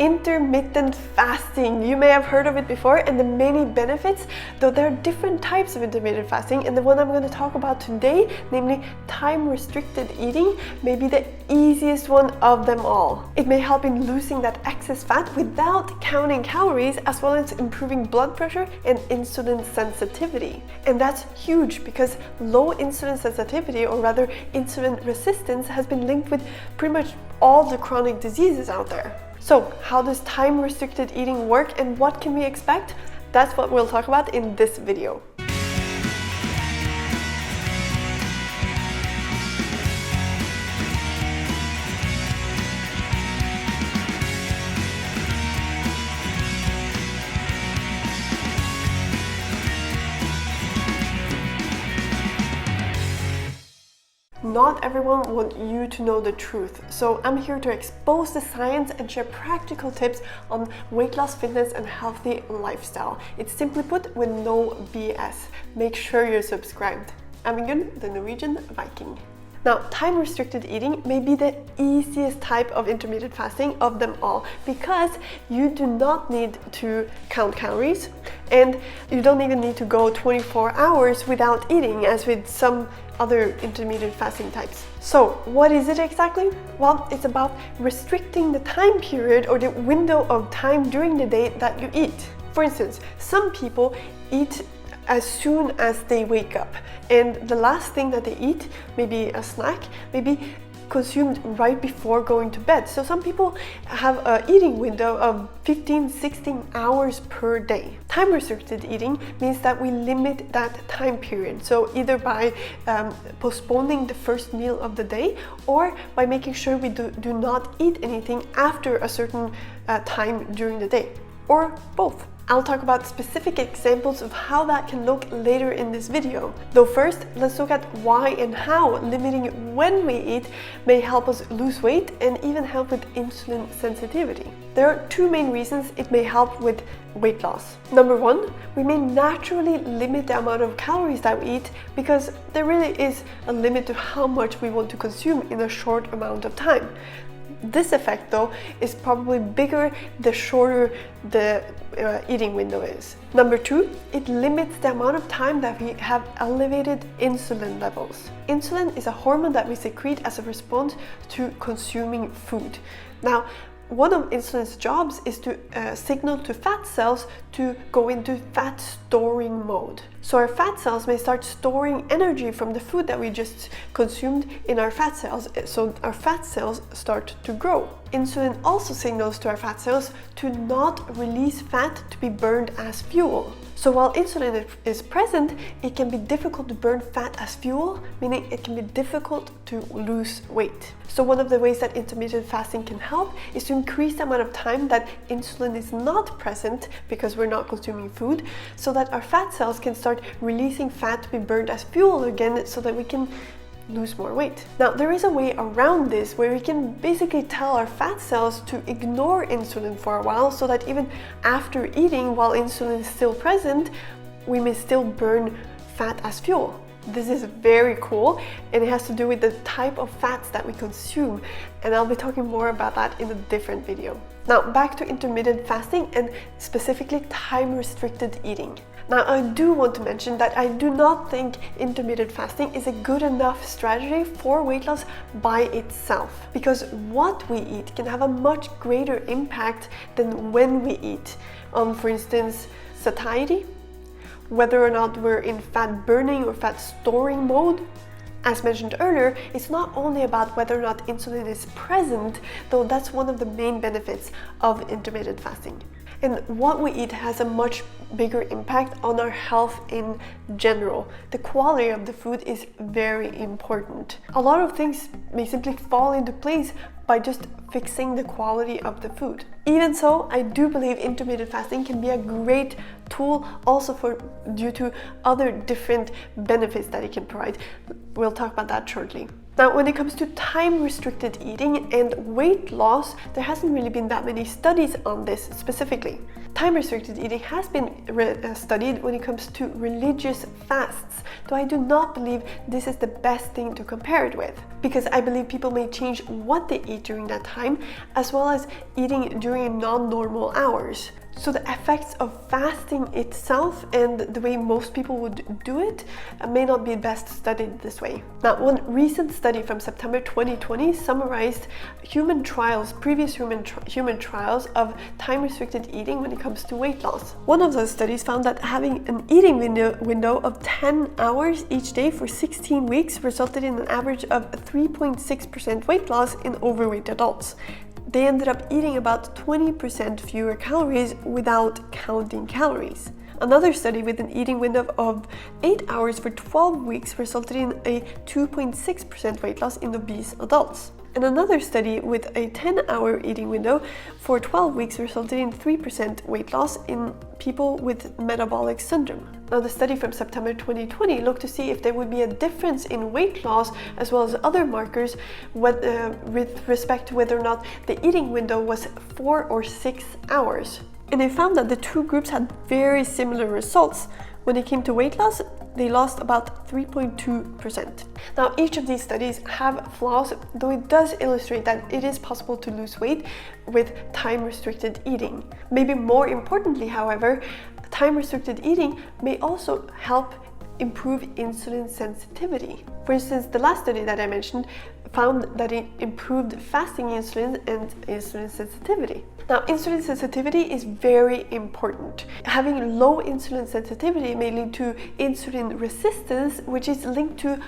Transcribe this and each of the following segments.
intermittent fasting. You may have heard of it before and the many benefits, though there are different types of intermittent fasting, and the one I'm going to talk about today, namely time-restricted eating, may be the easiest one of them all. It may help in losing that excess fat without counting calories, as well as improving blood pressure and insulin sensitivity. And that's huge because low insulin sensitivity, or rather insulin resistance, has been linked with pretty much all the chronic diseases out there. So how does time-restricted eating work and what can we expect? That's what we'll talk about in this video. Not everyone wants you to know the truth, so I'm here to expose the science and share practical tips on weight loss, fitness, and healthy lifestyle. It's simply put with no BS. Make sure you're subscribed. I'm Ingunn, the Norwegian Viking. Now, time-restricted eating may be the easiest type of intermittent fasting of them all because you do not need to count calories and you don't even need to go 24 hours without eating as with some other intermittent fasting types. So, what is it exactly? Well, it's about restricting the time period or the window of time during the day that you eat. For instance, some people eat as soon as they wake up, and the last thing that they eat, maybe a snack, may be consumed right before going to bed. So some people have an eating window of 15-16 hours per day. Time-restricted eating means that we limit that time period. So either by postponing the first meal of the day or by making sure we do not eat anything after a certain time during the day, or both. I'll talk about specific examples of how that can look later in this video. Though first, let's look at why and how limiting when we eat may help us lose weight and even help with insulin sensitivity. There are two main reasons it may help with weight loss. Number one, we may naturally limit the amount of calories that we eat because there really is a limit to how much we want to consume in a short amount of time. This effect, though, is probably bigger the shorter the eating window is. Number two, it limits the amount of time that we have elevated insulin levels. Insulin is a hormone that we secrete as a response to consuming food. Now, one of insulin's jobs is to signal to fat cells to go into fat storing mode. So our fat cells may start storing energy from the food that we just consumed in our fat cells, so our fat cells start to grow. Insulin also signals to our fat cells to not release fat to be burned as fuel. So while insulin is present, it can be difficult to burn fat as fuel, meaning it can be difficult to lose weight. So one of the ways that intermittent fasting can help is to increase the amount of time that insulin is not present because we're not consuming food, so that our fat cells can start releasing fat to be burned as fuel again, so that we can lose more weight. Now, there is a way around this where we can basically tell our fat cells to ignore insulin for a while, so that even after eating, while insulin is still present, we may still burn fat as fuel. This is very cool, and it has to do with the type of fats that we consume, and I'll be talking more about that in a different video. Now, back to intermittent fasting and specifically time-restricted eating. Now, I do want to mention that I do not think intermittent fasting is a good enough strategy for weight loss by itself, because what we eat can have a much greater impact than when we eat. For instance, satiety, whether or not we're in fat burning or fat storing mode. As mentioned earlier, it's not only about whether or not insulin is present, though that's one of the main benefits of intermittent fasting. And what we eat has a much bigger impact on our health in general. The quality of the food is very important. A lot of things may simply fall into place by just fixing the quality of the food. Even so, I do believe intermittent fasting can be a great tool also due to other different benefits that it can provide. We'll talk about that shortly. Now, when it comes to time-restricted eating and weight loss, there hasn't really been that many studies on this specifically. Time-restricted eating has been studied when it comes to religious fasts, though I do not believe this is the best thing to compare it with, because I believe people may change what they eat during that time, as well as eating during non-normal hours. So the effects of fasting itself and the way most people would do it may not be best studied this way. Now, one recent study from September 2020 summarized previous human trials of time-restricted eating when it comes to weight loss. One of those studies found that having an eating window of 10 hours each day for 16 weeks resulted in an average of 3.6% weight loss in overweight adults. They ended up eating about 20% fewer calories without counting calories. Another study with an eating window of 8 hours for 12 weeks resulted in a 2.6% weight loss in obese adults. And another study with a 10-hour eating window for 12 weeks resulted in 3% weight loss in people with metabolic syndrome. Now, the study from September 2020 looked to see if there would be a difference in weight loss as well as other markers with respect to whether or not the eating window was 4 or 6 hours. And they found that the two groups had very similar results. When it came to weight loss, they lost about 3.2%. Now, each of these studies have flaws, though it does illustrate that it is possible to lose weight with time-restricted eating. Maybe more importantly, however, time-restricted eating may also help improve insulin sensitivity. For instance, the last study that I mentioned found that it improved fasting insulin and insulin sensitivity. Now, insulin sensitivity is very important. Having low insulin sensitivity may lead to insulin resistance, which is linked to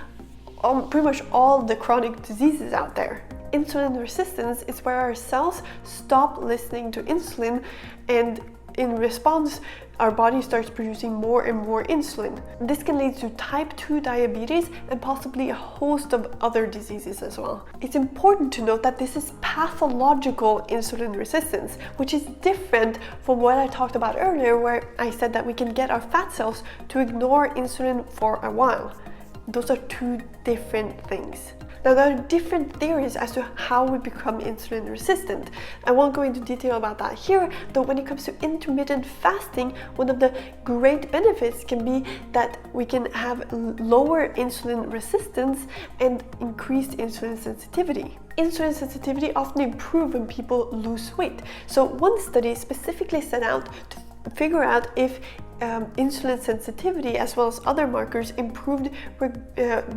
pretty much all the chronic diseases out there. Insulin resistance is where our cells stop listening to insulin, and in response, our body starts producing more and more insulin. This can lead to type 2 diabetes and possibly a host of other diseases as well. It's important to note that this is pathological insulin resistance, which is different from what I talked about earlier, where I said that we can get our fat cells to ignore insulin for a while. Those are two different things. Now, there are different theories as to how we become insulin resistant. I won't go into detail about that here, though when it comes to intermittent fasting, one of the great benefits can be that we can have lower insulin resistance and increased insulin sensitivity. Insulin sensitivity often improves when people lose weight. So one study specifically set out to figure out if insulin sensitivity as well as other markers improved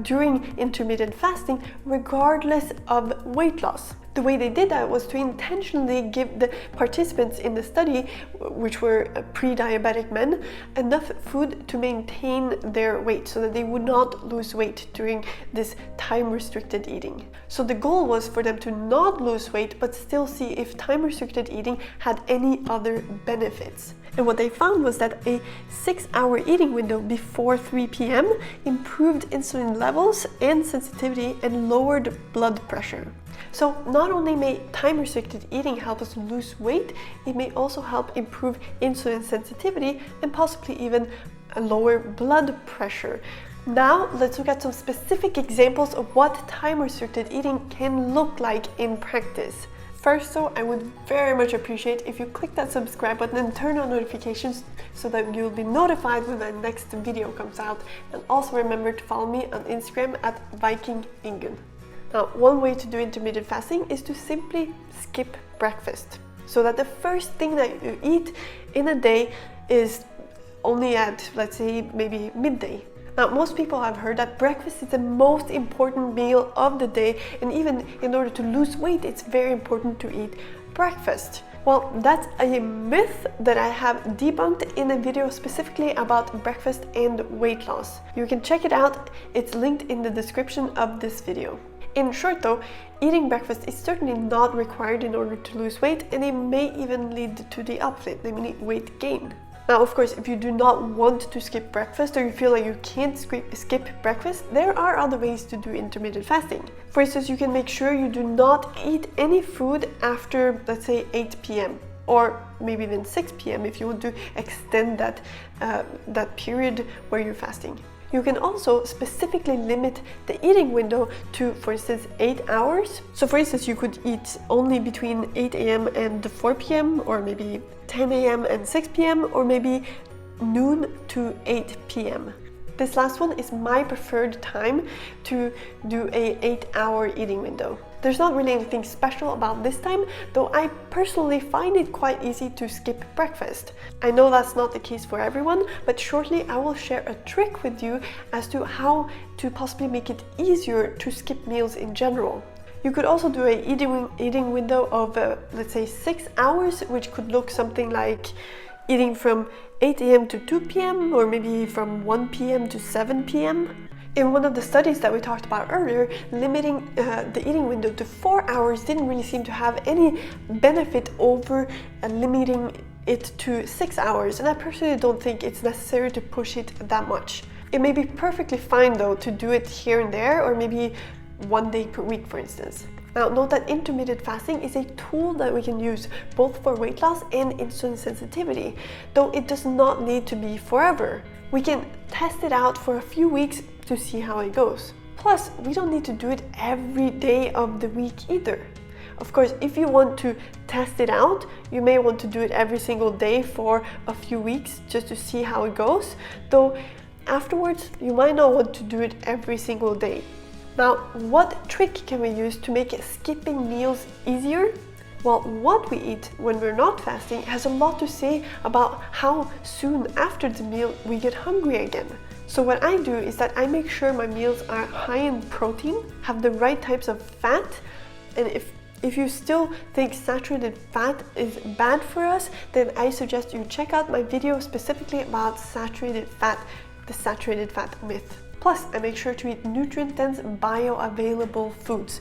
during intermittent fasting regardless of weight loss. The way they did that was to intentionally give the participants in the study, which were pre-diabetic men, enough food to maintain their weight so that they would not lose weight during this time-restricted eating. So the goal was for them to not lose weight but still see if time-restricted eating had any other benefits. And what they found was that a 6-hour eating window before 3 p.m. improved insulin levels and sensitivity and lowered blood pressure. So not only may time-restricted eating help us lose weight, it may also help improve insulin sensitivity and possibly even lower blood pressure. Now let's look at some specific examples of what time-restricted eating can look like in practice. First, though, I would very much appreciate if you click that subscribe button and turn on notifications so that you'll be notified when the next video comes out. And also remember to follow me on Instagram at VikingIngun. Now, one way to do intermittent fasting is to simply skip breakfast, so that the first thing that you eat in a day is only at, let's say, maybe midday. Now, most people have heard that breakfast is the most important meal of the day, and even in order to lose weight, it's very important to eat breakfast. Well, that's a myth that I have debunked in a video specifically about breakfast and weight loss. You can check it out, it's linked in the description of this video. In short though, eating breakfast is certainly not required in order to lose weight, and it may even lead to the opposite, namely weight gain. Now, of course, if you do not want to skip breakfast, or you feel like you can't skip breakfast, there are other ways to do intermittent fasting. For instance, you can make sure you do not eat any food after, let's say, 8 p.m. or maybe even 6 p.m. if you want to extend that period where you're fasting. You can also specifically limit the eating window to, for instance, 8 hours. So for instance, you could eat only between 8 a.m. and 4 p.m. or maybe 10 a.m. and 6 p.m. or maybe noon to 8 p.m. This last one is my preferred time to do a 8-hour eating window. There's not really anything special about this time, though I personally find it quite easy to skip breakfast. I know that's not the case for everyone, but shortly I will share a trick with you as to how to possibly make it easier to skip meals in general. You could also do a eating window of let's say 6 hours, which could look something like eating from 8 a.m. to 2 p.m. or maybe from 1 p.m. to 7 p.m. In one of the studies that we talked about earlier, limiting the eating window to 4 hours didn't really seem to have any benefit over limiting it to 6 hours, and I personally don't think it's necessary to push it that much. It may be perfectly fine though to do it here and there, or maybe 1 day per week, for instance. Now, note that intermittent fasting is a tool that we can use both for weight loss and insulin sensitivity, though it does not need to be forever. We can test it out for a few weeks to see how it goes. Plus, we don't need to do it every day of the week either. Of course, if you want to test it out, you may want to do it every single day for a few weeks just to see how it goes, though afterwards you might not want to do it every single day. Now, what trick can we use to make skipping meals easier? Well, what we eat when we're not fasting has a lot to say about how soon after the meal we get hungry again. So what I do is that I make sure my meals are high in protein, have the right types of fat, and if you still think saturated fat is bad for us, then I suggest you check out my video specifically about saturated fat, the saturated fat myth. Plus, I make sure to eat nutrient-dense, bioavailable foods,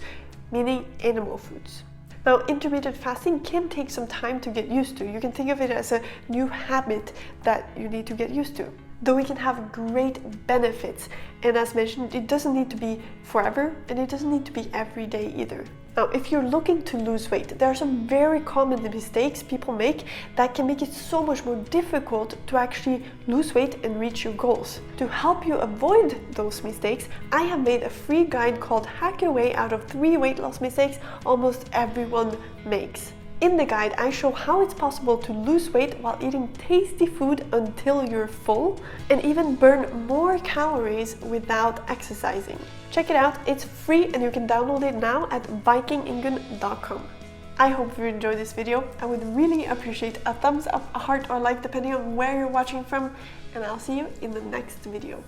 meaning animal foods. Now, intermittent fasting can take some time to get used to. You can think of it as a new habit that you need to get used to. Though it can have great benefits, and as mentioned, it doesn't need to be forever, and it doesn't need to be every day either. Now, if you're looking to lose weight, there are some very common mistakes people make that can make it so much more difficult to actually lose weight and reach your goals. To help you avoid those mistakes, I have made a free guide called Hack Your Way Out of 3 Weight Loss Mistakes Almost Everyone Makes. In the guide, I show how it's possible to lose weight while eating tasty food until you're full, and even burn more calories without exercising. Check it out, it's free and you can download it now at vikingingun.com. I hope you enjoyed this video. I would really appreciate a thumbs up, a heart, or a like depending on where you're watching from, and I'll see you in the next video.